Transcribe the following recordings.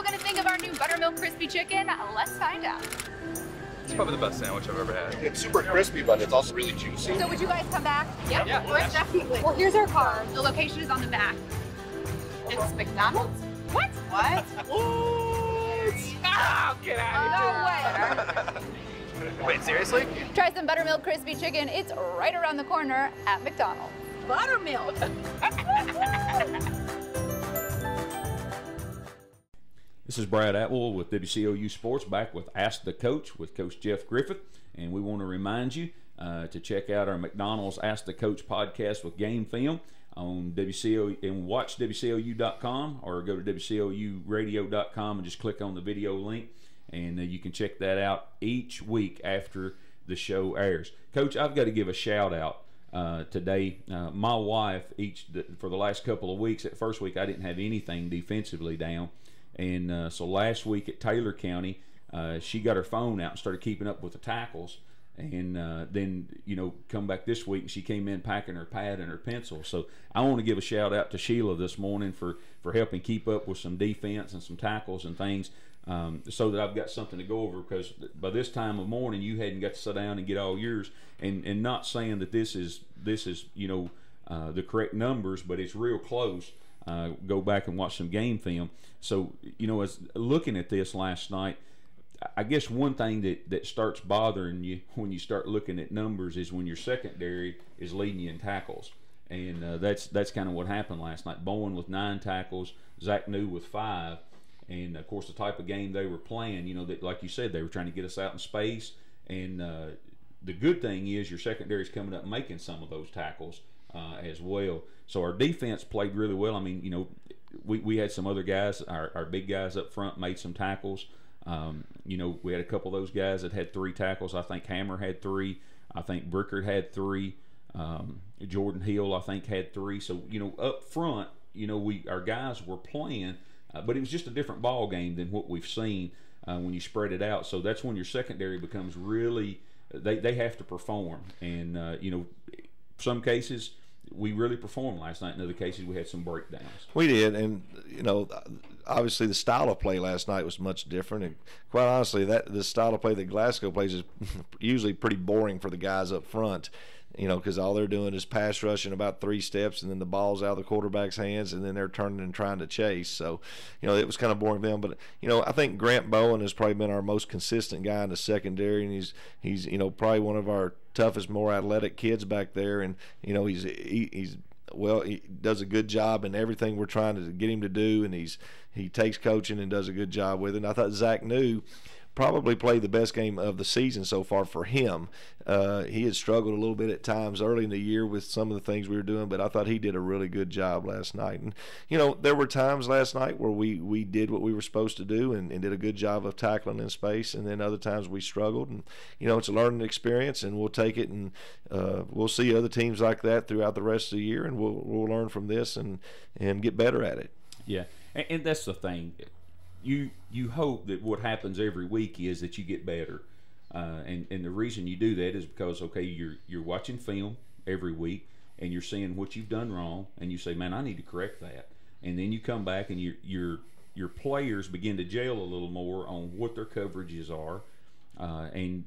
people going to think of our new buttermilk crispy chicken? Let's find out. It's probably the best sandwich I've ever had. It's super crispy, but it's also really juicy. So would you guys come back? Yep. Yeah. Definitely. Well, here's our card. The location is on the back. It's McDonald's? What? What? Oh, get out No way. Wait, seriously? Try some buttermilk crispy chicken. It's right around the corner at McDonald's. Buttermilk. This is Brad Atwell with WCOU Sports, back with Ask the Coach with Coach Jeff Griffith, and we want to remind you to check out our McDonald's Ask the Coach podcast with game film on WCOU, and watch WCOU.com or go to WCOUradio.com and just click on the video link, and you can check that out each week after the show airs. Coach, I've got to give a shout out today. My wife, for the last couple of weeks, at first week I didn't have anything defensively down, and so last week at Taylor County, she got her phone out and started keeping up with the tackles. And then, come back this week, and she came in packing her pad and her pencil. So I want to give a shout out to Sheila this morning for helping keep up with some defense and some tackles and things, so that I've got something to go over, because by this time of morning you hadn't got to sit down and get all yours. And not saying that this is the correct numbers, but it's real close. Go back and watch some game film. So as looking at this last night, I guess one thing that starts bothering you when you start looking at numbers is when your secondary is leading you in tackles, and that's kind of what happened last night. Bowen with 9 tackles, Zach New with 5, and of course the type of game they were playing, that, like you said, they were trying to get us out in space, and the good thing is your secondary is coming up making some of those tackles as well. So our defense played really well. I mean, we had some other guys, our big guys up front made some tackles. We had a couple of those guys that had 3 tackles. I think Hammer had 3. I think Brickard had 3. Jordan Hill, I think, had 3. So, up front, our guys were playing, but it was just a different ball game than what we've seen when you spread it out. So that's when your secondary becomes really, they have to perform. And, some cases we really performed last night. In other cases, we had some breakdowns. We did, and obviously the style of play last night was much different. And quite honestly, the style of play that Glasgow plays is usually pretty boring for the guys up front. Because all they're doing is pass rushing about 3 steps, and then the ball's out of the quarterback's hands, and then they're turning and trying to chase. So, it was kind of boring for them. But, I think Grant Bowen has probably been our most consistent guy in the secondary, and he's probably one of our toughest, more athletic kids back there. And, he does a good job in everything we're trying to get him to do, and he takes coaching and does a good job with it. And I thought Zach New probably played the best game of the season so far for him. He had struggled a little bit at times early in the year with some of the things we were doing, but I thought he did a really good job last night. And, there were times last night where we did what we were supposed to do and did a good job of tackling in space, and then other times we struggled. And, it's a learning experience, and we'll take it, and we'll see other teams like that throughout the rest of the year, and we'll learn from this and get better at it. Yeah, and that's the thing. You hope that what happens every week is that you get better, and the reason you do that is because, okay, you're watching film every week and you're seeing what you've done wrong, and you say, man, I need to correct that, and then you come back and your players begin to gel a little more on what their coverages are, and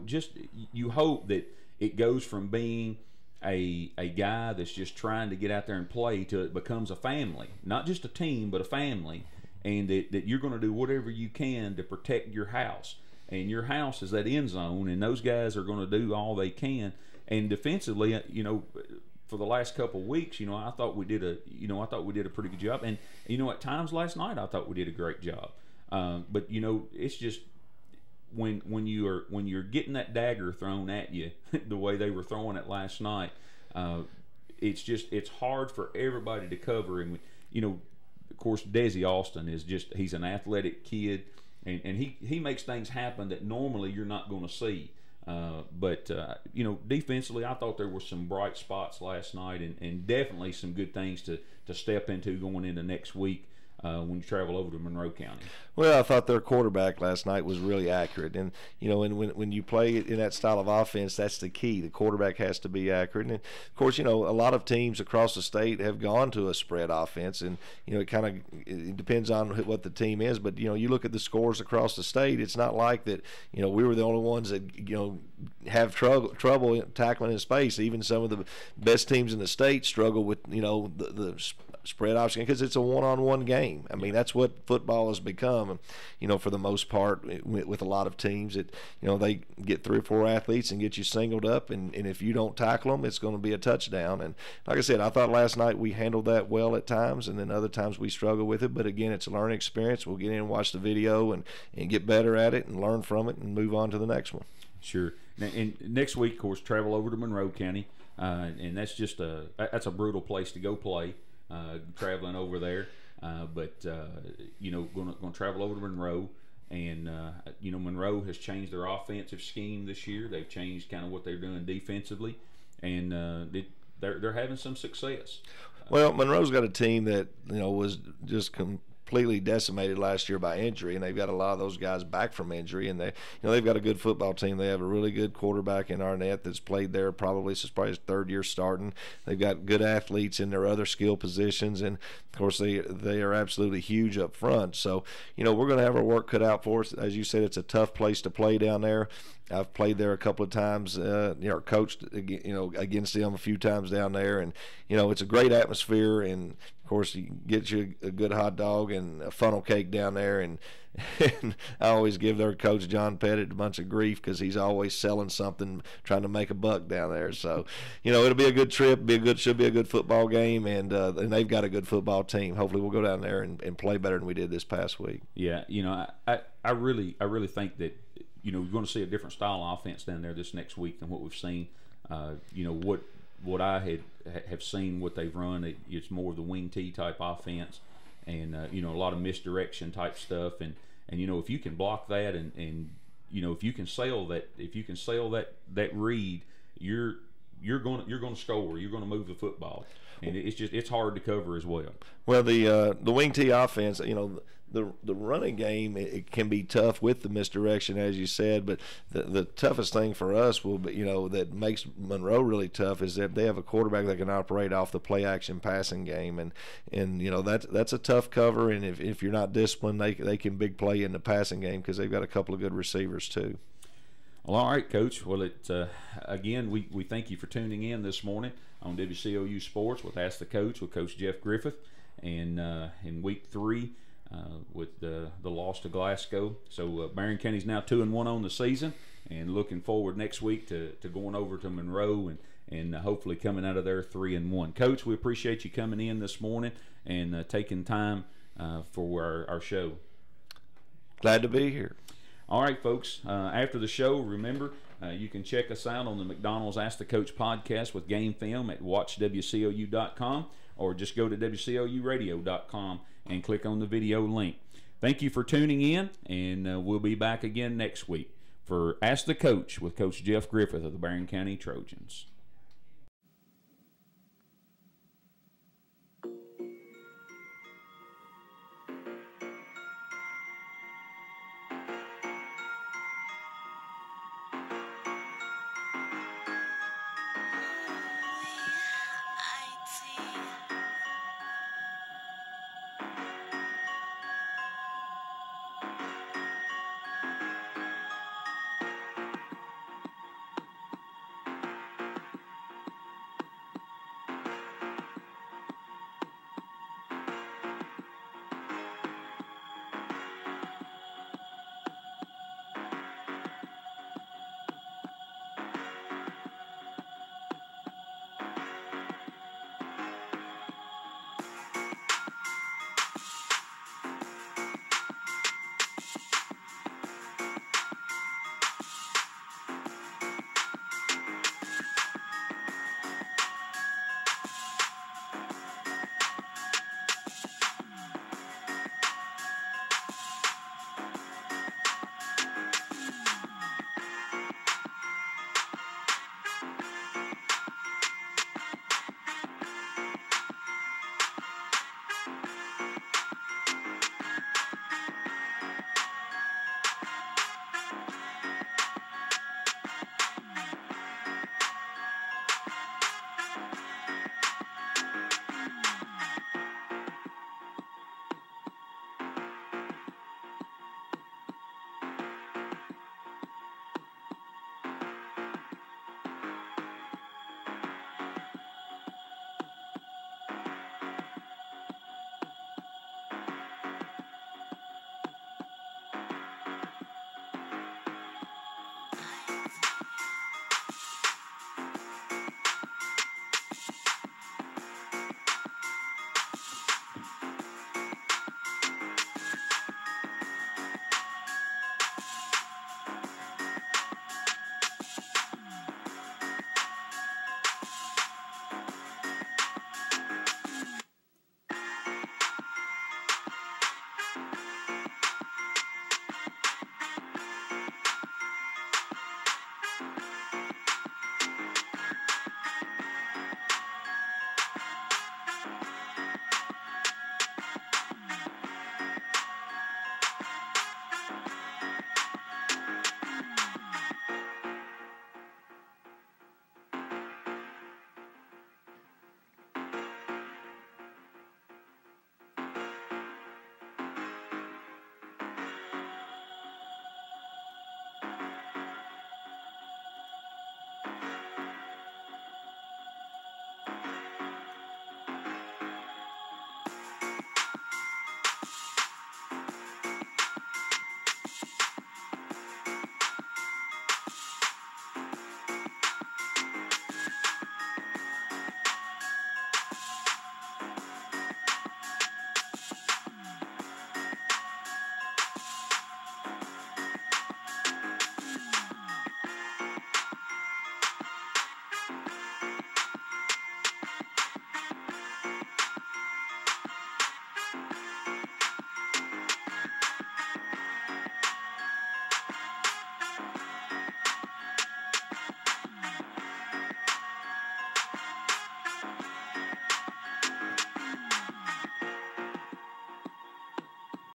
just you hope that it goes from being a guy that's just trying to get out there and play to it becomes a family, not just a team but a family. And that you're going to do whatever you can to protect your house. And your house is that end zone, and those guys are going to do all they can. And defensively, for the last couple of weeks, I thought we did a pretty good job. And at times last night, I thought we did a great job. But it's just when you're getting that dagger thrown at you the way they were throwing it last night, it's hard for everybody to cover. And of course, Desi Austin he's an athletic kid, and he makes things happen that normally you're not going to see. But defensively, I thought there were some bright spots last night, and definitely some good things to step into going into next week. when you travel over to Monroe County? Well, I thought their quarterback last night was really accurate, and when you play in that style of offense, that's the key. The quarterback has to be accurate, and of course, a lot of teams across the state have gone to a spread offense, and it depends on what the team is. But you look at the scores across the state, it's not like that. We were the only ones that have trouble tackling in space. Even some of the best teams in the state struggle with the spread option because it's a one-on-one game. I mean, that's what football has become. For the most part, with a lot of teams, they get 3 or 4 athletes and get you singled up, and if you don't tackle them, it's going to be a touchdown. And like I said, I thought last night we handled that well at times, and then other times we struggle with it. But again, it's a learning experience. We'll get in and watch the video and get better at it and learn from it and move on to the next one. Sure. And next week, of course, travel over to Monroe County, and that's just that's a brutal place to go play. Traveling over there, but going to travel over to Monroe, and Monroe has changed their offensive scheme this year. They've changed kind of what they're doing defensively, and they're having some success. Well, Monroe's got a team that was just completely decimated last year by injury, and they've got a lot of those guys back from injury, and they've got a good football team. They have a really good quarterback in Arnett that's played there this is probably his 3rd year starting. They've got good athletes in their other skill positions, and of course they are absolutely huge up front. So we're going to have our work cut out for us. As you said, it's a tough place to play down there. I've played there a couple of times, coached against them a few times down there, and it's a great atmosphere. And of course, you get you a good hot dog and a funnel cake down there, and I always give their coach John Pettit a bunch of grief because he's always selling something, trying to make a buck down there. So it'll be a good trip, should be a good football game, and they've got a good football team. Hopefully, we'll go down there and play better than we did this past week. Yeah, I really think that. You're going to see a different style of offense down there this next week than what we've seen. What I have seen, what they've run, it's more of the wing T type offense, and a lot of misdirection type stuff. And if you can block that, and if you can sail that read, you're going to score. You're going to move the football, and it's hard to cover as well. Well, the wing T offense, the running game, it can be tough with the misdirection, as you said, but the toughest thing for us will be, that makes Monroe really tough is that they have a quarterback that can operate off the play action passing game, and that's a tough cover, and if you're not disciplined, they can big play in the passing game because they've got a couple of good receivers too. Well, all right, Coach. Well, again, we thank you for tuning in this morning on WCOU Sports with Ask the Coach with Coach Jeff Griffith, and in Week 3 with the loss to Glasgow. So Barron County's now 2-1 on the season, and looking forward next week to going over to Monroe and hopefully coming out of there 3-1. Coach, we appreciate you coming in this morning and taking time for our show. Glad to be here. All right, folks. After the show, remember, you can check us out on the McDonald's Ask the Coach podcast with game film at watchwcou.com, or just go to wcouradio.com and click on the video link. Thank you for tuning in, and we'll be back again next week for Ask the Coach with Coach Jeff Griffith of the Barron County Trojans.